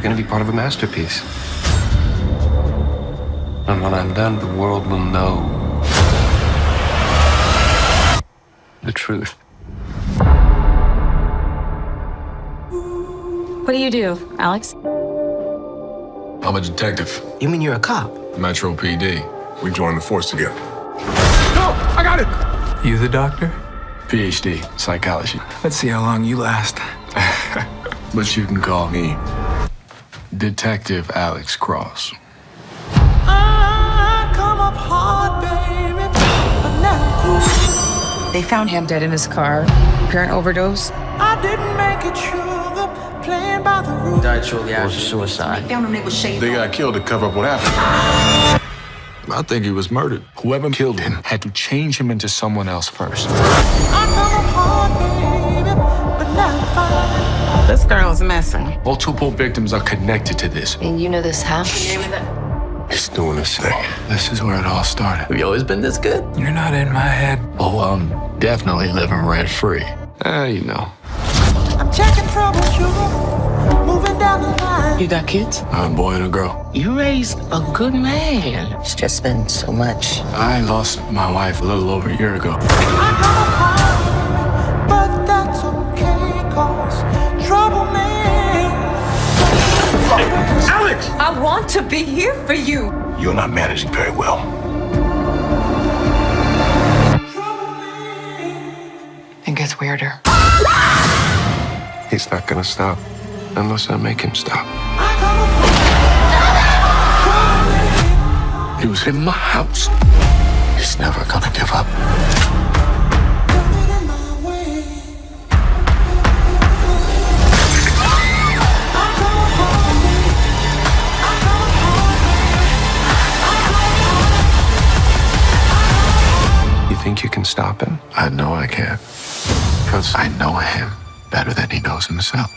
going to be part of a masterpiece. And when I'm done, the world will know the truth. What do you do, Alex? I'm a detective. You mean you're a cop? Metro PD. We joined the force together. No, I got it! You the doctor? PhD, psychology. Let's see how long you last. But you can call me Detective Alex Cross. They found him dead in his car. Apparent overdose. I didn't make it sugar, playing by the rules. Died shortly after suicide. They got killed to cover up what happened. I think he was murdered. Whoever killed him had to change him into someone else first. I come apart, baby, but not fine. This girl's missing. Multiple victims are connected to this. And you know this happened? He's doing this thing. This is where it all started. Have you always been this good? You're not in my head. Oh, I'm definitely living rent-free. You know. I'm checking trouble, sugar, moving down the line. You got kids? A boy and a girl. You raised a good man. It's just been so much. I lost my wife a little over a year ago. I come apart, but that's okay, cause trouble man. Alex! I want to be here for you. You're not managing very well. It gets weirder. He's not going to stop unless I make him stop. He was in my house. He's never gonna give up. You think you can stop him? I know I can. Because I know him better than he knows himself.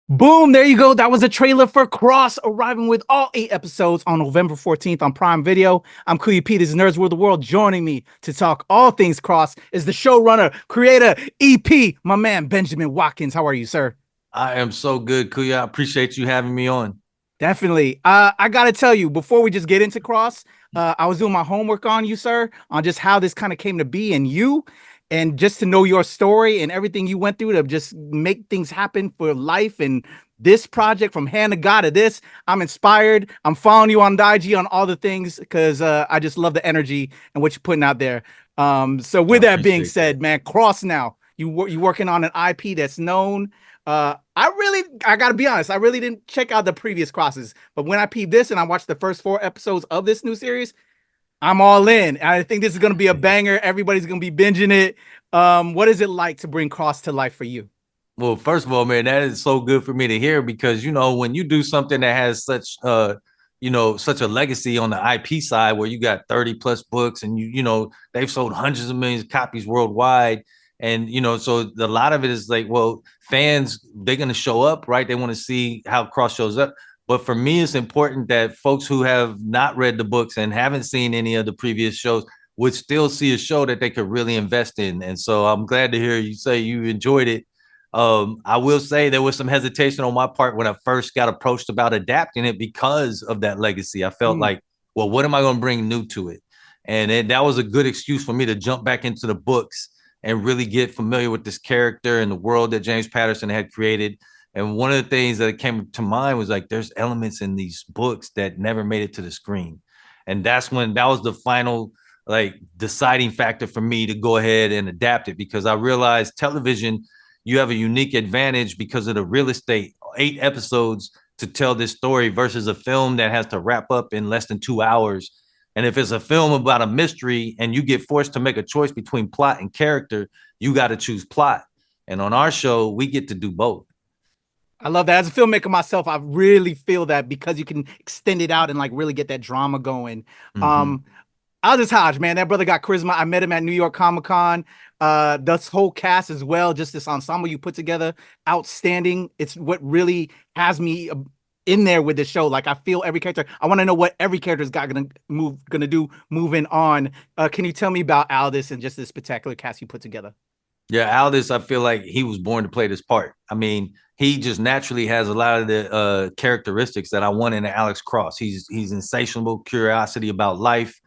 Boom, there you go. That was a trailer for Cross, arriving with all 8 episodes on November 14th on Prime Video. I'm Kuya P. This is Nerds Rule the World. Joining me to talk all things Cross is the showrunner, creator, EP, my man, Benjamin Watkins. How are you, sir? I am so good, Kuya. I appreciate you having me on. Definitely. I got to tell you, before we just get into Cross, I was doing my homework on you, sir, on just how this kind of came to be and you. And just to know your story and everything you went through to just make things happen for life and this project from hand to God to this, I'm inspired. I'm following you on IG on all the things because I just love the energy and what you're putting out there. So with that being said, man, Cross now. You working on an IP that's known. I got to be honest, I really didn't check out the previous Crosses. But when I peeped this and I watched the first 4 episodes of this new series, I'm all in. I think this is going to be a banger. Everybody's going to be binging it. What is it like to bring Cross to life for you? Well, first of all, man, that is so good for me to hear because, you know, when you do something that has such, such a legacy on the IP side where you got 30 plus books and, you know, they've sold hundreds of millions of copies worldwide. And, you know, so a lot of it is like, well, fans, they're going to show up, right? They want to see how Cross shows up. But for me, it's important that folks who have not read the books and haven't seen any of the previous shows would still see a show that they could really invest in. And so I'm glad to hear you say you enjoyed it. I will say there was some hesitation on my part when I first got approached about adapting it because of that legacy. I felt like, well, what am I going to bring new to it? And that was a good excuse for me to jump back into the books and really get familiar with this character and the world that James Patterson had created. And one of the things that came to mind was like, there's elements in these books that never made it to the screen. And that was the final like deciding factor for me to go ahead and adapt it, because I realized television, you have a unique advantage because of the real estate, 8 episodes to tell this story versus a film that has to wrap up in less than 2 hours. And if it's a film about a mystery and you get forced to make a choice between plot and character, you got to choose plot. And on our show, we get to do both. I love that. As a filmmaker myself, I really feel that because you can extend it out and like really get that drama going. Aldis Hodge, man, that brother got charisma. I met him at New York Comic Con. This whole cast as well, just this ensemble you put together, outstanding. It's what really has me in there with the show. Like I feel every character. I want to know what every character's gonna do moving on. Can you tell me about Aldis and just this spectacular cast you put together? Yeah, Aldis, I feel like he was born to play this part. I mean, he just naturally has a lot of the characteristics that I want in Alex Cross. He's insatiable curiosity about life.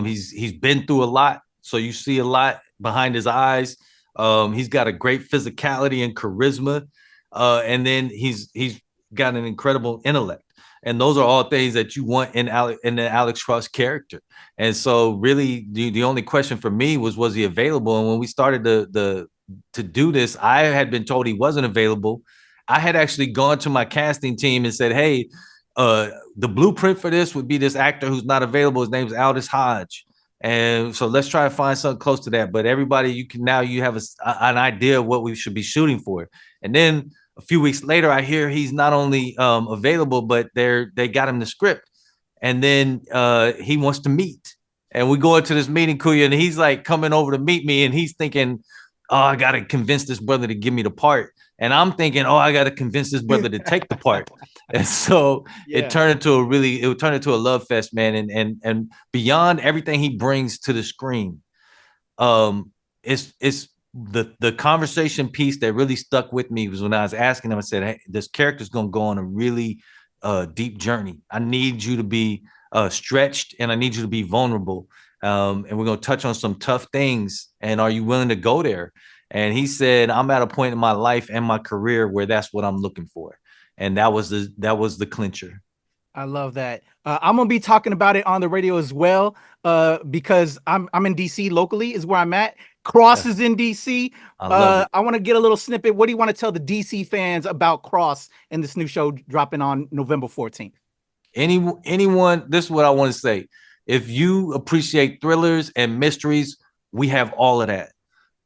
He's been through a lot, so you see a lot behind his eyes. He's got a great physicality and charisma, and then he's got an incredible intellect. And those are all things that you want in the Alex Cross character. And so really the only question for me was he available? And when we started to do this, I had been told he wasn't available. I had actually gone to my casting team and said, hey, the blueprint for this would be this actor who's not available. His name's Aldis Hodge. And so let's try to find something close to that. But everybody, you have an idea of what we should be shooting for. And then a few weeks later, I hear he's not only available, but they got him the script. And then he wants to meet. And we go into this meeting, Kuya, and he's like coming over to meet me. And he's thinking, oh, I got to convince this brother to give me the part. And I'm thinking, oh, I got to convince this brother to take the part. And so it turned into a love fest, man. And beyond everything he brings to the screen, it's the conversation piece that really stuck with me was when I was asking him, I said, hey, this character's going to go on a really deep journey. I need you to be stretched and I need you to be vulnerable. And we're going to touch on some tough things. And are you willing to go there? And he said, I'm at a point in my life and my career where that's what I'm looking for. And that was the clincher. I love that. I'm gonna be talking about it on the radio as well, because I'm in DC locally is where I'm at. Cross is in DC. I want to get a little snippet. What do you want to tell the DC fans about Cross and this new show dropping on November 14th? Anyone, this is what I want to say. If you appreciate thrillers and mysteries, we have all of that.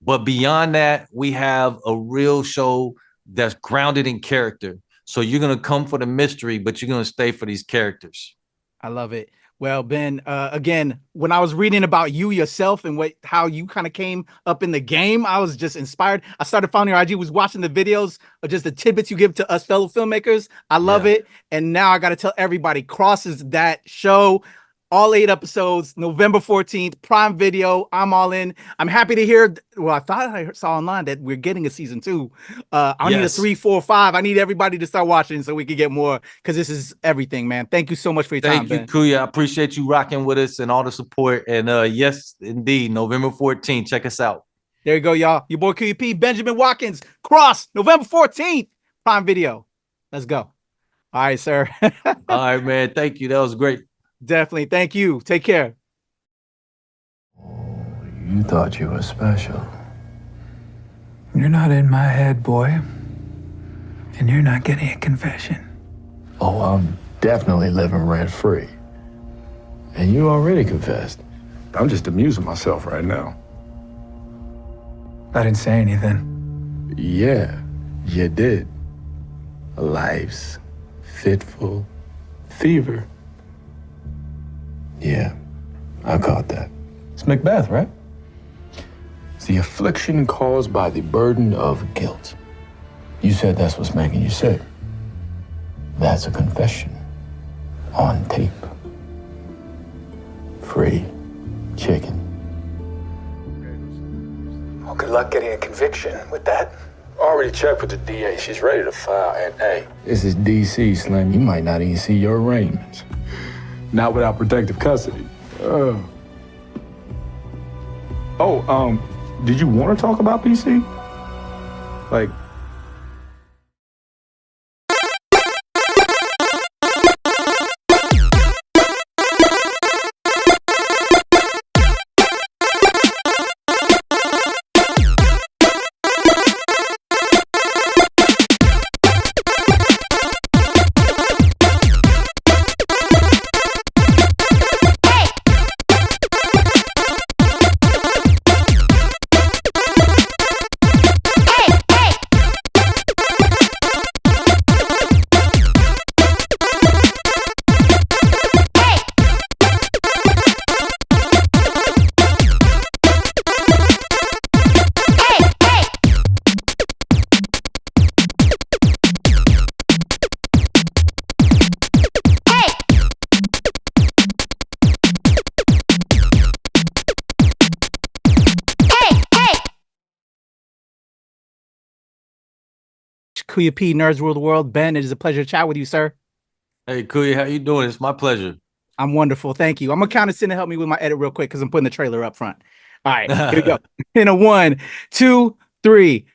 But beyond that, we have a real show that's grounded in character. So you're going to come for the mystery, but you're going to stay for these characters. I love it. Well, Ben, again, when I was reading about you yourself and how you kind of came up in the game, I was just inspired. I started following your IG, was watching the videos of just the tidbits you give to us fellow filmmakers. I love it. And now I got to tell everybody, Cross is that show. All 8 episodes, November 14th, Prime Video. I'm all in. I'm happy to hear. Well, I thought I saw online that we're getting a season 2. I need a 3, 4, 5. I need everybody to start watching so we can get more, because this is everything, man. Thank you so much for your time, Ben. Thank you, Kuya. I appreciate you rocking with us and all the support. And yes, indeed, November 14th. Check us out. There you go, y'all. Your boy Kuya P, Benjamin Watkins, Cross, November 14th, Prime Video. Let's go. All right, sir. All right, man. Thank you. That was great. Definitely. Thank you. Take care. You thought you were special. You're not in my head, boy. And you're not getting a confession. Oh, I'm definitely living rent-free. And you already confessed. I'm just amusing myself right now. I didn't say anything. Yeah, you did. Life's fitful fever. Yeah, I caught that. It's Macbeth, right? It's the affliction caused by the burden of guilt. You said that's what's making you sick. That's a confession. On tape. Free chicken. Well, good luck getting a conviction with that. Already checked with the DA. She's ready to file, and hey, this is DC, Slim. You might not even see your arraignments. Not without protective custody. Did you want to talk about PC? Like, Kuya P, Nerds Rule the World. Ben, it is a pleasure to chat with you, sir. Hey, Kuya, how you doing? It's my pleasure. I'm wonderful. Thank you. I'm going to count us in to help me with my edit real quick because I'm putting the trailer up front. All right, here we go. In a 1, 2, 3.